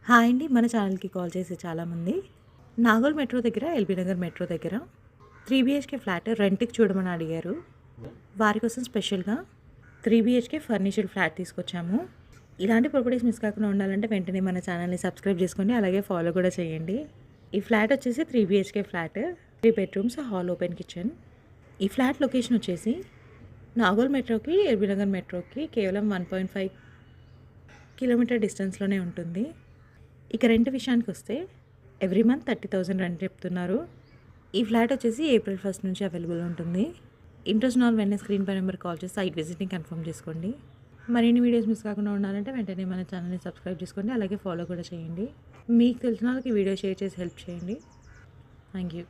Hi అండి. మన ఛానల్‌కి కాల్ చేసి చాలామంది నాగోల్ మెట్రో దగ్గర, ఎల్బీ నగర్ మెట్రో దగ్గర 3 బీహెచ్‌కే ఫ్లాట్ రెంట్‌కి చూడమని అడిగారు. వారి కోసం స్పెషల్‌గా 3 బీహెచ్‌కే ఫర్నిచర్డ్ ఫ్లాట్ తీసుకొచ్చాము. ఇలాంటి ప్రాపర్టీస్ మిస్ కాకుండా ఉండాలంటే వెంటనే మన ఛానల్‌ని సబ్స్క్రైబ్ చేసుకోండి. అలాగే ఫాలో కూడా చేయండి. ఈ ఫ్లాట్ వచ్చేసి 3 BHK flat, 3 bedrooms, hall open kitchen. ఈ ఫ్లాట్ లొకేషన్ వచ్చేసి నాగోల్ మెట్రోకి, ఎల్బీ నగర్ మెట్రోకి కేవలం 1.5 కిలోమీటర్ డిస్టెన్స్‌లోనే ఉంటుంది. ఇక రెంట్ విషయానికొస్తే ఎవ్రీ మంత్ 30,000 రెంట్ చెప్తున్నారు. ఈ ఫ్లాట్ వచ్చేసి ఏప్రిల్ 1 నుంచి అవైలబుల్ ఉంటుంది. ఇంట్రెస్ట్ ఉన్న వాళ్ళు వెంటనే స్క్రీన్ పై నెంబర్ కాల్ చేసి సైట్ విజిట్‌ని కన్ఫర్మ్ చేసుకోండి. మరిన్ని వీడియోస్ మిస్ కాకుండా ఉండాలంటే వెంటనే మన ఛానల్‌ని సబ్స్క్రైబ్ చేసుకోండి. అలాగే ఫాలో కూడా చేయండి. మీకు తెలిసిన వాళ్ళకి వీడియో షేర్ చేసి హెల్ప్ చేయండి. Thank you.